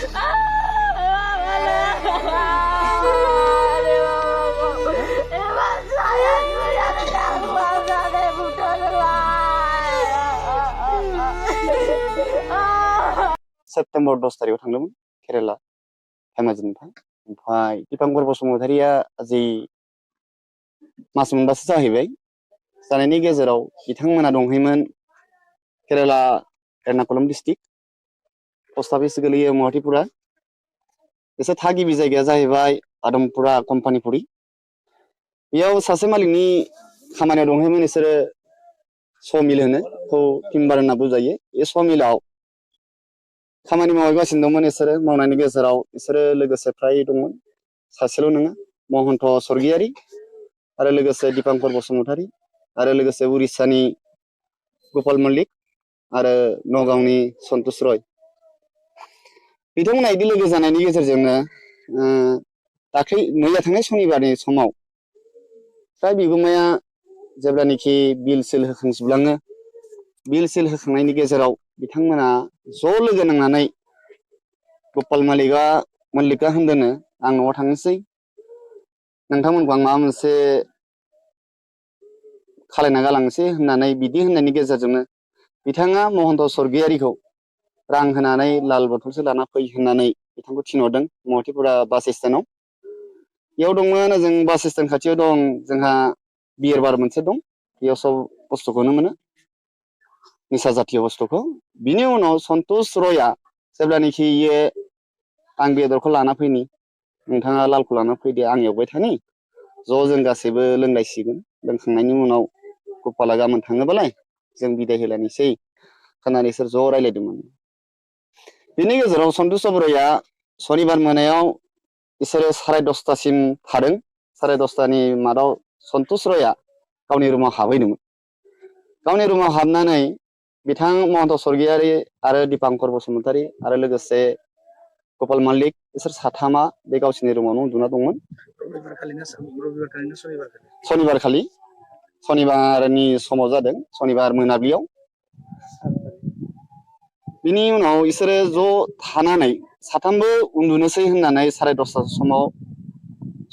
September 10 तारिखाव थांदोंमोन केरेला धेमाजिनिफ्राय ओमफ्राय दीपांकर बसुमतारीया जि मास मोनबासो जाहैबाय जानायनि गेजेराव बिथांमोना दंहैयोमोन Kerala Ernakulam district post office गोलैयो महतिपुरा एसे थागिबि जायगाया जाहैबाय आदमपुरा कम्पानिपुरी बेयाव सासे मालिकनि खामानियाव दंहैयोमोन बिसोरो समिल होनो टिम्बार होनना बुजायो बे समिलाव खामानि मावगासिनो दंमोन बिसोरो मावनायनि गेजेराव बिसोरो लोगोसे फ्राय दंमोन सासेल' नङा महन्त स्वर्गियारी आरो लोगोसे दीपांकर बसुमतारी आरो लोगोसे उरिस्सानि गपाल मल्लिक आरो नगावनि सन्तोष रय बिथांमोना बिदि लोगो जानायनि गेजेरजोंनो दाख्लै मैया थांनाय सनिबारनि समाव फ्राय बिगुमाया जेब्लानोखि बिल सिल होखांजोबलाङो बिल सिल होखांनायनि गेजेराव बिथांमोना ज' लोगो नांनानै गपाल मल्लिकआ होनदोंनो आं न'आव थांनोसै नोंथांमोनखौ आं माबा मोनसे खालायना गालांनोसै होननानै बिदि होननायनि गेजेरजोंनो बिथाङा महन्त स्वर्गियारीखौ रां होनानै लाल बथलसो लाना फै होननानै बिथांखौ थिनहरदों महतिपुरा बास स्टेन्डआव बेयाव दंमोन जों बास स्टेन्ड खाथियाव दं जोंहा बियार बार मोनसे दं बेयाव सब बुस्थुखौनो मोनो निसा जातीय बुस्थुखौ बिनि उनाव सन्तोष रयआ जेब्लानोखि इयो आं बेदरखौ लाना फैनि नोंथाङा लालखौ लाना फैदो आं एवबाय थानि ज' जों गासैबो लोंलायसिगोन लोंखांनायनि उनाव गपाला गाबोन थाङोबालाय जों बिदाय होलायनोसै होननानै बिसोर ज' रायलायदोंमोन बिनि गेजेराव सन्तोष रयआ सनिबार मोनायाव बिसोरो 10:30सिम थादों 10:30नि मादाव सन्तोष रयआ गावनि रुमाव हाबहैदोंमोन गावनि रुमाव हाबनानै बिथां महन्त स्वर्गियारी आरो दीपांकर बसुमतारी आरो लोगोसे गपाल मल्लिक बिसोर साथामा बे गावसिनि रुमावनो उन्दुना दंमोन सनिबार खालि सनिबारनि समाव जादों सनिबार मोनाबिलियाव बिनि उनाव बिसोरो ज' थानानै साथामबो उन्दुनोसै होननानै 10:30 समाव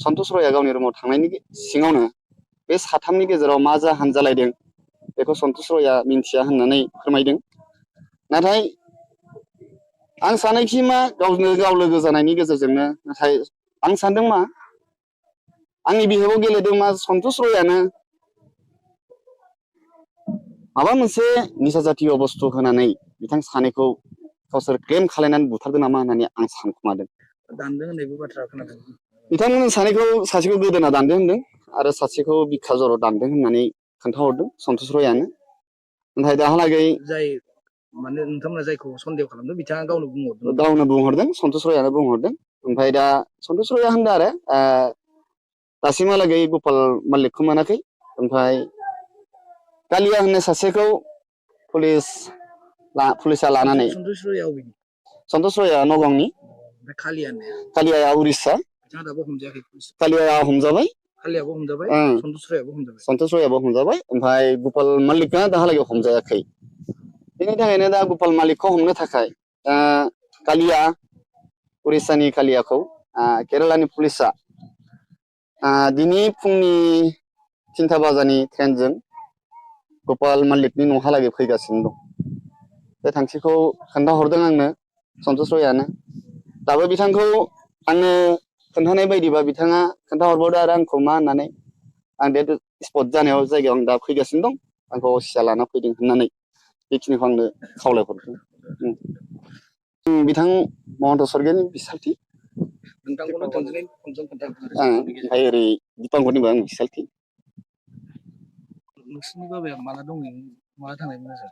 सन्तोष रयआ गावनि रुमाव थांनायनि सिङावनो बे साथामनि गेजेराव मा जाहोन जालायदों बेखौ सन्तोष रयआ मिन्थिया होननानै फोरमायदों नाथाय आं सानोखि मा गावनो गाव लोगो जानायनि गेजेरजोंनो नाथाय आं सानदों मा आंनि बिहेवाव गेलेदों मा सन्तोष रयआनो माबा मोनसे निसा जातीय बुस्थु होनानै बिथां सानैखौ गावसोर क्लेम खालायनानै बुथारदों नामा होननानै आं सानखुमादों दानदों होननायबो बाथ्रा खोनादों बिथांमोन सासेखौ गोदोना दानदों होनदों आरो सासेखौ बिखा जराव दानदों होननानै खोन्थाहरदों सन्तोष रयआनो नाथाय दाहालागै जाय माने नोंथांमोना जायखौ सन्देह खालामदों बिथाङा गावनो बुंहरदों सन्तोष रयआनो बुंहरदों ओमफ्राय दा सन्तोष रयआ होनदों आरो दासिमहालागै गपाल मल्लिकखौ मोनाखै ओमफ्राय कालिया होननाय सासेखौ पुलिसा लानानै सन्तोष रयआ नगावनि कालियाया उरिस्सा कालियाया हमजाबाय सन्तोष रयआबो हमजाबाय ओमफ्राय गपाल मल्लिकआ दाहालागै हमजायाखै बेनि थाखायनो दा गपाल मल्लिकखौ हमनो थाखाय कालिया उरिस्सानि कालियाखौ केरेलानि पुलिसा दिनै फुंनि 3टा बाजानि ट्रेनजों गपाल मल्लिकनि न'हालागै फैगासिनो दं बे थांखिखौ खोन्थाहरदों आंनो सन्तोष रयआनो दाबो बिथांखौ आंनो खोन्थानाय बायदिबा बिथाङा खोन्थाहरबावदो आरो आंखौ मा होननानै आं डेट स्पट जानायाव जायगायाव आं दा फैगासिनो दं आंखौ सिया लाना फैदों होननानै बेखिनिखौ आंनो खावलायहरदों बिथां महन्त स्वर्गियारीनि बिसालथि ओमफ्राय ओरै दीपांकरनिबो आं बिसालथि नोंसिनि बाबाया माला दंमोन माला थांनायमोन ओजों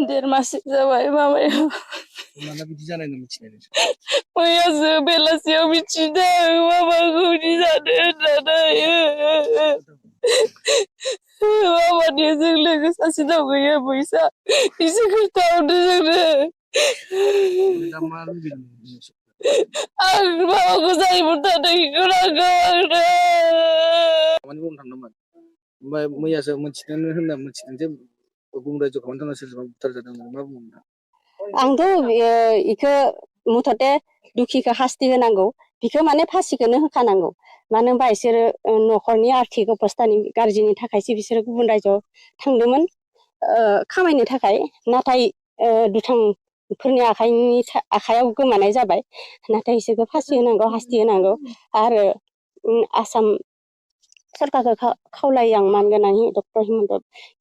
देर माससो जाबाय माबायाव माला बिदि जानाय मिथिनाय मैयासो बेलासियाव मिथिदों माबाखौ बिदि जादों होननानै माबानिजों लोगो सासे दंहैयो बैसा एसे खोन्थाहरदो जोंनो आं माबाखौ जायोमोन थादों बेखौ नांगौ आंनो खामानि मावनो थांदोंमोन ओमफ्राय मैयासो मिथिदों जे गुबुन रायजोआव खामानि थांना सोरजोंबा बुथारजादों मा बुङो आंथ' इखो मुथते दुखिखौ हास्ति होनांगौ बिखौ माने फासिखौनो होखानांगौ मानो होनबा बिसोरो न'खरनि आर्थिक अबस्थानि गाज्रिनि थाखायसो बिसोरो गुबुन रायजोआव थांदोंमोन खामायनो थाखाय नाथाय दुथांफोरनि आखायाव गोमानाय जाबाय नाथाय बिसोरखौ फासि होनांगौ हास्ति होनांगौ आरो आसाम सरकारखौ खावलायो आं मानगोनां डक्टर हिमन्त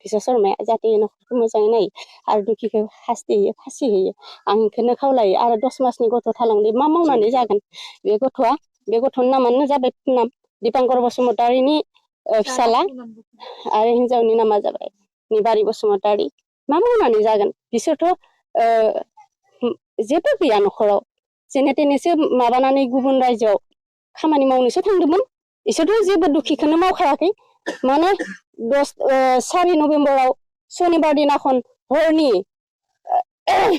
बिश्व शर्माया जाहाथे न'खरखौ मोजाङै नायो आरो दुखिखौ हास्ति होयो फासि होयो आं बेखौनो खावलायो आरो 10 मासनि गथ' थालांदों मा मावनानै जागोन बे गथ'नि नामानो जाबाय पुनाम दिपांकर बसुमतारिनि फिसाला आरो हिन्जावनि नामा जाबाय निबारि बसुमतारि मा मावनानै जागोन बिसोरथ' जेबो गैया न'खराव जेने थेनेसो माबानानै गुबुन रायजोआव खामानि मावनोसो थांदोंमोन इसोरथ' जेबो दुखिखौनो मावखायाखै माने 4 नभेम्बराव सनिबार दिनाखन हरनि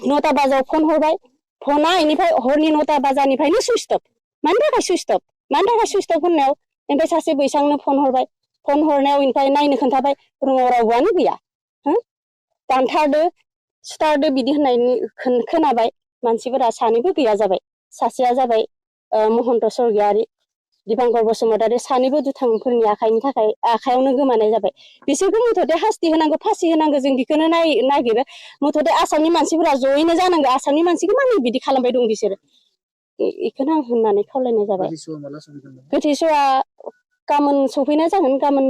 9टा बाजायाव फन हरबाय फना इनिफ्राय हरनि 9टा बाजानिफ्रायनो सुइच अफ मानि थाखाय सुइच अफ होननायाव ओमफ्राय सासे बैसांनो फन हरबाय फन हरनायाव ओमफ्राय नायनो खोन्थाबाय रुमाव रावबोआनो गैया दानथारदो सुथारदो बिदि होननायनि खोनाबाय मानसिफोरा सानैबो गैया जाबाय सासेया जाबाय महन्त स्वर्गीयारि दिपांकर बसुमतारि सानैबो दुथांफोरनि आखायावनो गोमानाय जाबाय बिसोरखौ मुथते हास्ति होनांगौ फासि होनांगौ जों बेखौनो नागिरो मुथते आसामनि मानसिफोरा जयैनो जानांगौ आसामनि मानसिखौ मानो बिदि खालामबाय दं बिसोरो बेखौनो आं होननानै खावलायनाय जाबाय गोथैस'आ गाबोन सफैनाय जागोन गाबोन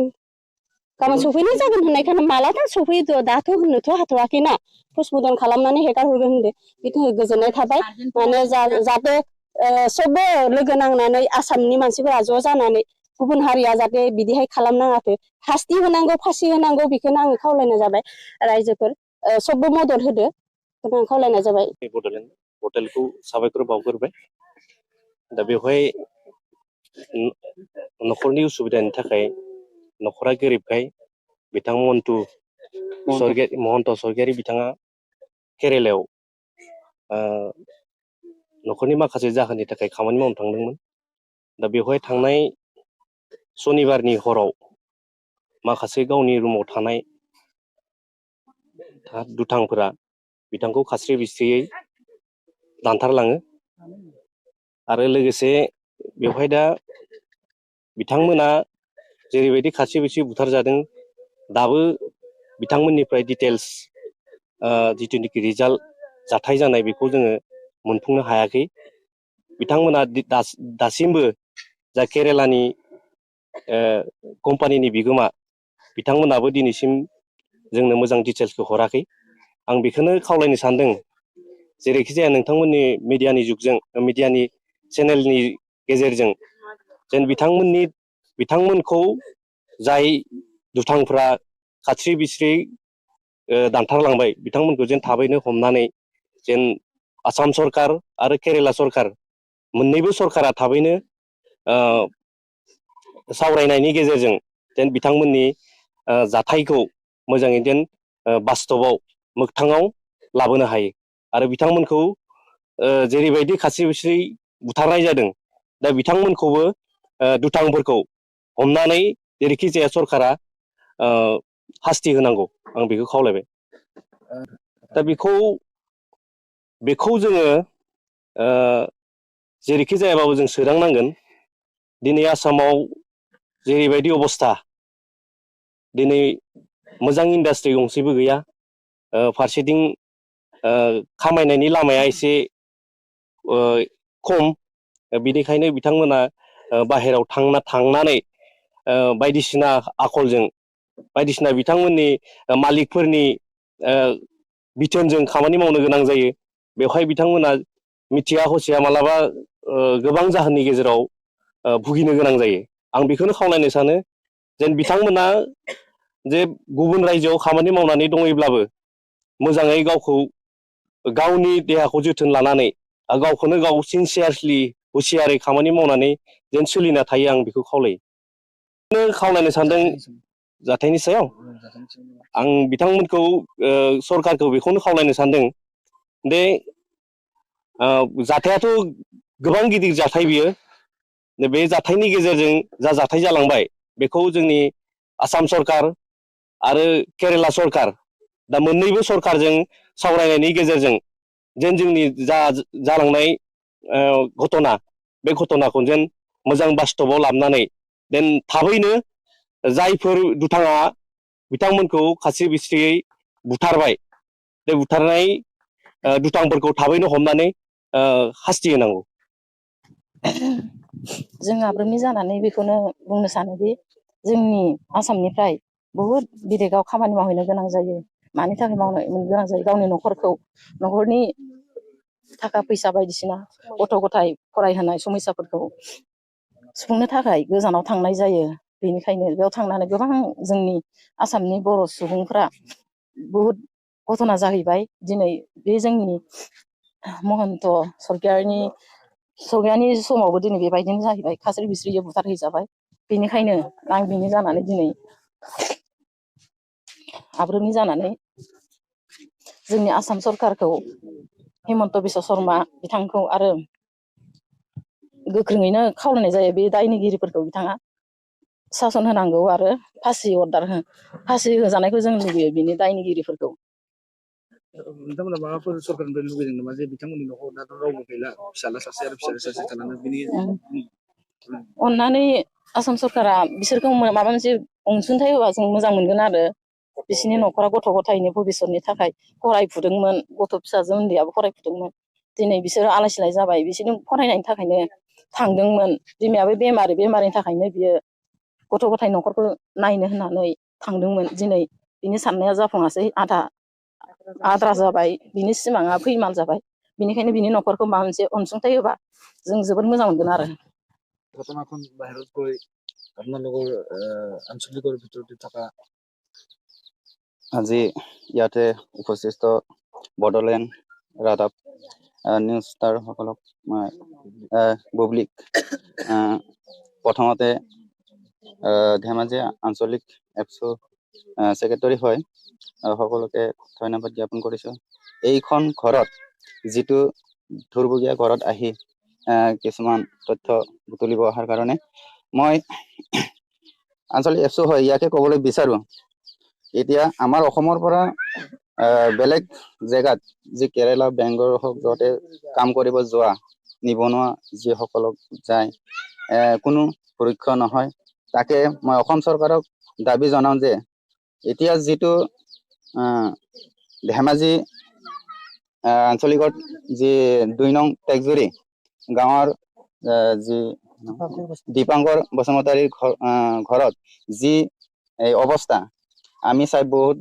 सफैनाय जागोन होननायखाय मालाथो सफैयो दाथ' होननोथ' हाथ'वाखैना पस्टमर्टम खालामनानै हेगारहरगोन होनदों बिनि थाखाय गोजोननाय थाबाय माने जाहाथे सबबो लोगो नांनानै आसामनि मानसिफोरा ज' जानानै गुबुन हारिया जाहाथे बिदिहाय खालामनाङाथो हास्ति होनांगौ फासि होनांगौ बेखौनो आङो खावलायनाय जाबाय रायजोफोर सबबो मदद होदो बेखौनो आं खावलायनाय जाबाय बड'लेण्ड पर्टेलखौ साबायखर बावग्रोबाय दा बेवहाय न'खरनि उसुबिदानि थाखाय न'खरा गोरिबखाय बिथां महन्त स्वर्गीयारि बिथाङा केरेलायाव न'खरनि माखासे जाहोननि थाखाय खामानि मावनो थांदोंमोन दा बेवहाय थांनाय सनिबारनि हराव माखासे गावनि रुमाव थानाय दुथांफोरा बिथांखौ खास्रि बिस्रियै दानथारलाङो आरो लोगोसे बेवहाय दा बिथांमोना जेरैबायदि खास्रि बिस्रि बुथारजादों दाबो बिथांमोननिफ्राय डिटेल्स जिथुनिखि रिजाल्ट जाथाय जानाय बेखौ जोङो मोनफुंनो हायाखै बिथांमोना दासिमबो जा केरेलानि कम्पानिनि बिगोमा बिथांमोनाबो दिनैसिम जोंनो मोजां डिटेल्सखौ हराखै आं बेखौनो खावलायनो सानदों जेरैखि जाया नोंथांमोननि मिडियानि चेनेलनि गेजेरजों जेन बिथांमोनखौ जाय दुथांफ्रा खास्रि बिस्रि दानथारलांबाय बिथांमोनखौ जेन थाबैनो हमनानै जेन आसाम सरकार आरो केरेला सरकार मोननैबो सरकारा थाबैनो सावरायनायनि गेजेरजों जेन बिथांमोननि जाथायखौ मोजाङै जेन बास्तबाव मोगथाङाव लाबोनो हायो आरो बिथांमोनखौ जेरैबायदि खास्रि बिस्रि बुथारनाय जादों दा बिथांमोनखौबो दुथांफोरखौ हमनानै जेरैखि जाया सरकारा हास्ति होनांगौ आं बेखौ खावलायबाय दा बेखौ जोङो जेरैखि जायाबाबो जों सोदांनांगोन दिनै आसामाव जेरैबायदि अबस्था दिनै मोजां इन्डास्ट्रि गंसेबो गैया फारसेथिं खामायनायनि लामाया एसे खम बिनिखायनो बिथांमोना बाहेराव थांनानै बायदिसिना आखलजों बायदिसिना बिथांमोननि मालिकफोरनि बिथोनजों खामानि मावनो गोनां जायो बेवहाय बिथांमोना मिथिया हसिया मालाबा गोबां जाहोननि गेजेराव भुगिनो गोनां जायो आं बेखौनो खावलायनो सानो जेन बिथांमोना जे गुबुन रायजोआव खामानि मावनानै दङब्लाबो मोजाङै गावनि देहाखौ जोथोन लानानै गावखौनो गाव सिनसियासलि हुसियारै खामानि मावनानै जेन सोलिना थायो आं बेखौ खावलायनो सानदों जाथायनि सायाव आं बिथांमोनखौ सरकारखौ बेखौनो खावलायनो सानदों दे जाथायाथ' गोबां गिदिर जाथाय बियो बे जाथायनि गेजेरजों जा जाथाय जालांबाय बेखौ जोंनि आसाम सरकार आरो केरेला सरकार दा मोननैबो सरकारजों सावरायनायनि गेजेरजों जेन जोंनि जालांनाय घटना बे घटनाखौ जेन मोजां बास्तबाव लाबोनानै देन थाबैनो जायफोर दुथाङा बिथांमोनखौ खास्रि बिस्रियै बुथारबाय बे बुथारनाय दुथांफोरखौ थाबैनो हमनानै शास्ति होनांगौ। जों आब्रुमि जानानै बेखौनो बुंनो सानोदि जोंनि आसामनिफ्राय बहुद बिदेगाव खामानि मावहैनो गोनां जायो। मानि थाखाय मावनो गोनां जायो? गावनि न'खरनि थाखा फैसा बायदिसिना गथ' गथाय फरायहोनाय समस्याफोरखौ सुफुंनो थाखाय गोजानाव थांनाय जायो। बेनिखायनो बेयाव थांनानै गोबां जोंनि आसामनि बर' सुबुंफ्रा बहुद घटना जाहैबाय। दिनै बे जोंनि महन्त सरगियारिनि समावबो दिनै बेबायदिनो जाहैबाय, खास्रि बिस्रियै बुथारहैजाबाय। बेनिखायनो आं बिनि जानानै दिनै आब्रुमि जानानै जोंनि आसाम सरकारखौ हिमन्त बिश्व शर्मा बिथांखौ आरो गोख्रोङैनो खावलायनाय जायो बे दायनिगिरिफोरखौ बिथाङा सासन होनांगौ आरो फासि होजानायखौ जों लुबैयो बिनि दायनिगिरिफोरखौ। नोंथांमोना माबाफोर सरकारनिफ्राय लुबैदों नामा जे बिथांमोननि न'खराव दाथ' रावबो गैला, फिसाला सासे आरो फिसाजो सासे थानानै बिनि अननानै आसाम सरकारा बिसोरखौ माबा मोनसे अनसुंथाइ होबा जों मोजां मोनगोन आरो। बिसोरनि न'खरा गथ' गथायनि भबिसतनि थाखाय फरायफुदोंमोन, गथ' फिसाजो उन्दैयाबो फरायफुदोंमोन। दिनै बिसोरो आलाय सिलाय जाबाय। बिसोरनि फरायनायनि थाखायनो थांदोंमोन। बिमायाबो बेमारिनि थाखायनो बियो गथ' गथाय न'खरखौ नायनो होननानै थांदोंमोन। दिनै बिनि साननाया जाफुङासै, आद्रा जाबाय, बिनि सिमाङा फैमाल जाबाय। बेनिखायनो बिनि न'खरखौ माबा मोनसे अनसुंथाइ होबा जों जोबोद मोजां मोनगोन आरो। ঘটনাখন বাহিৰত গৈ আপোনালোকৰ আঞ্চলিকৰ ভিতৰতে থকা আজি ইয়াতে উপস্থিত বড়োলেণ্ড ৰাদাব নিউজ ষ্টাৰ সকলক মই বুবলিক প্ৰথমতে ধেমাজি আঞ্চলিক এপছু ছেক্ৰেটাৰী হয় সকলোকে ধন্যবাদ জ্ঞাপন কৰিছোঁ। এইখন ঘৰত যিটো ধুৰবগীয়া ঘৰত আহি কিছুমান তথ্য বুটলিব অহাৰ কাৰণে মই আঞ্চলিক এপছু হয় ইয়াকে ক'বলৈ বিচাৰোঁ। এতিয়া আমাৰ অসমৰ পৰা বেলেগ জেগাত যি কেৰেলা বেংগলৰ হওক য'তে কাম কৰিব যোৱা নিবনুৱা যিসকলক যায় কোনো সুৰক্ষা নহয়। তাকে মই অসম চৰকাৰক দাবী জনাওঁ যে এতিয়া যিটো ধেমাজি আঞ্চলিকত যি ২ নং টেকজুৰি গাঁৱৰ যি দীপাংকৰ বসুমতাৰীৰ ঘৰত যি এই অৱস্থা আমি চাই বহুত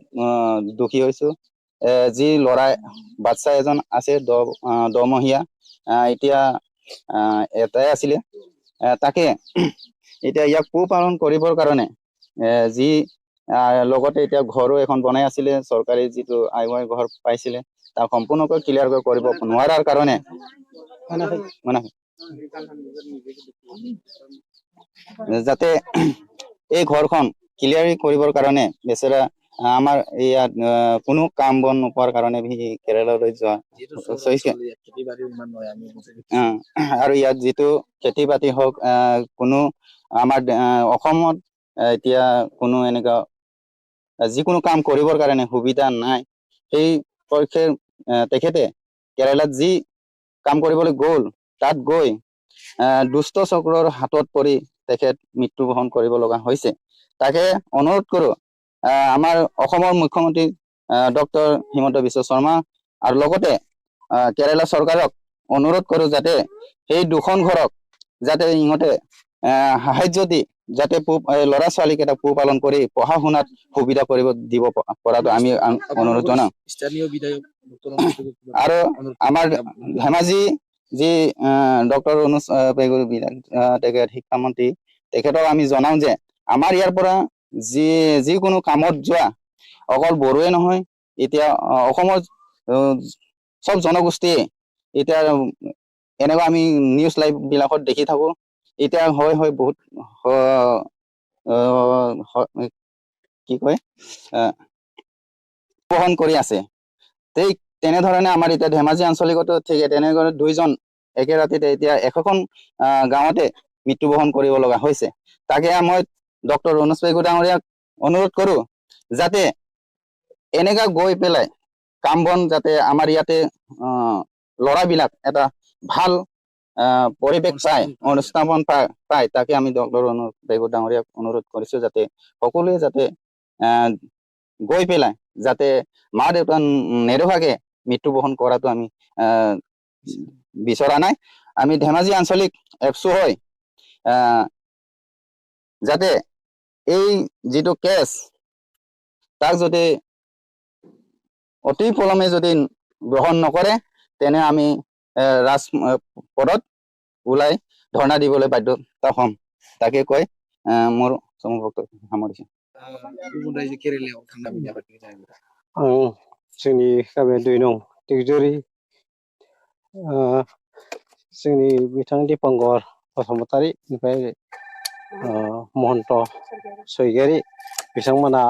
দুখী হৈছোঁ। যি ল'ৰাই বাচ্চা এজন আছে 10 মহীয়া, এতিয়া এটাই আছিলে, তাকে এতিয়া ইয়াক পোহপালন কৰিবৰ কাৰণে যি লগতে এতিয়া ঘৰো এখন বনাই আছিলে, চৰকাৰী যিটো আই ঘৰ পাইছিলে তাক সম্পূৰ্ণকৈ ক্লিয়াৰ কৰিব নোৱাৰাৰ কাৰণে যাতে এই ঘৰখন ক্লিয়াৰ কৰিবৰ কাৰণে বেচেৰা আমাৰ ইয়াত কোনো কাম বন নোপোৱাৰ কাৰণে কেৰেলালৈ যোৱা আৰু ইয়াত যিটো খেতি বাতি হওক কোনো আমাৰ অসমত এতিয়া কোনো এনেকুৱা যিকোনো কাম কৰিবৰ কাৰণে সুবিধা নাই। সেই পক্ষে তেখেতে কেৰেলাত যি কাম কৰিবলৈ গ'ল, তাত গৈ দুষ্ট চক্ৰৰ হাতত পৰি তেখেত মৃত্যুবৰণ কৰিব লগা হৈছে। তাকে অনুৰোধ কৰোঁ আমাৰ অসমৰ মুখ্যমন্ত্ৰী ডক্টৰ হিমন্ত বিশ্ব শৰ্মা আৰু লগতে কেৰেলা চৰকাৰক অনুৰোধ কৰোঁ যাতে সেই দুখন ঘৰক যাতে ইহঁতে সাহায্য দি যাতে ল'ৰা ছোৱালীকেইটাক পোহপালন কৰি পঢ়া শুনাত সুবিধা কৰিব দিব পৰাটো আমি অনুৰোধ জনাওঁ। আৰু আমাৰ ধেমাজি যি ডক্টৰ অনুজ পেগু তেখেত শিক্ষামন্ত্ৰী, তেখেতক আমি জনাওঁ যে আমাৰ ইয়াৰ পৰা যিকোনো কামত যোৱা অকল বড়োৱে নহয়, এতিয়া অসমৰ চব জনগোষ্ঠীয়ে এতিয়া এনেকুৱা আমি নিউজ লাইভ বিলাকত দেখি থাকো। এতিয়া হয় বহুত কি কয় বহন কৰি আছে। তেনেধৰণে আমাৰ এতিয়া ধেমাজি আঞ্চলিকতো ঠিক তেনেধৰণে 2জন একে ৰাতিতে এতিয়া 100খন গাঁৱতে মৃত্যুবৰণ কৰিব লগা হৈছে। তাকে মই ডক্টৰ অনুজ পেগু ডাঙৰীয়াক অনুৰোধ কৰোঁ যাতে এনেকা গৈ পেলাই কাম বন যাতে আমাৰ ইয়াতে ল'ৰাবিলাক এটা ভাল পৰিৱেশ পায়, অনুষ্ঠান পায়, তাকে আমি ডক্টৰ ডাইগৰ ডাঙৰীয়াক অনুৰোধ কৰিছো যাতে সকলোৱে যাতে গৈ পেলাই যাতে মা দেউতা নেদেখাকে মৃত্যুবৰণ কৰাটো আমি বিচৰা নাই। আমি ধেমাজি আঞ্চলিক এপছু হয় যাতে এই যিটো কেছ তাক যদি অতি পলমে যদি গ্ৰহণ নকৰে তেনে আমি ৰাজপথত ওলাই ধৰ্ণা দিবলৈ বাধ্যতা হ'ম। তাকে কৈ মোৰ চমুপক্ষ সামৰিছোঁ। गुबुन रायजो केरेलायाव थांना बिनि आबादनि जाहैबाय आं जोंनि गामिया 2 नं टिकजरि जोंनि बिथां दिपांकर बसुमतारी ओमफ्राय महन्त स्वरगियारि बिथांमोना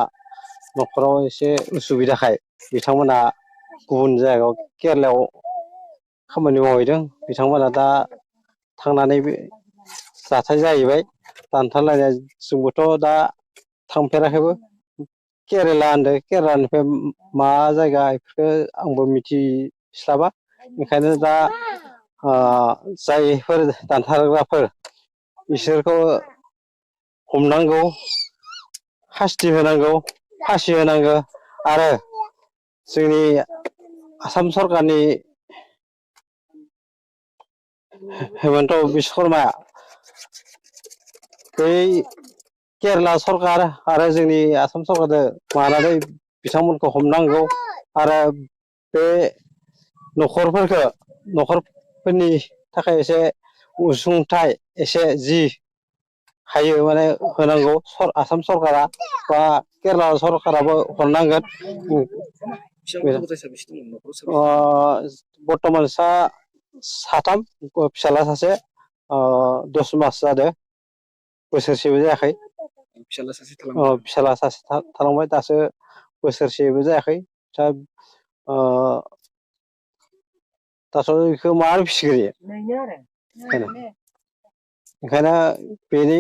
न'खराव एसे उसुबिदाखाय बिथांमोना गुबुन जायगायाव केरेलायाव खामानि मावहैदों। बिथांमोना दा थांनानै जाथाय जाहैबाय दानथारलायनाय जोंबोथ' दा थांफेराखैबो केरेला होनदों केरेलानिफ्राय मा जायगा बेफोरखौ आंबो मिथिस्लाबा ओंखायनो दा जायफोर दानथारग्राफोर बिसोरखौ हमनांगौ, शास्ति होनांगौ, फासि होनांगौ आरो जोंनि आसाम सरकारनि हेमन्त बिश्व शर्मा बै केरेला सरकार आरो जोंनि आसाम सरकारजों मानानै बिथांमोनखौ हमनांगौ आरो बे न'खरफोरनि थाखाय एसे उसुंथाइ एसे जि हायो माने होनांगौ आसाम सरकारा बा केरेला सरकाराबो हरनांगोन। बर्तमान साथाम फिसाला सासे 10 मास जादों, बोसोरसेबो जायाखै। फिसाला सासे थालांबाय दासो बोसोरसेबो जायाखै। दाथ' बेखौ मा फिसिग्रोयो ओंखायनो बेनि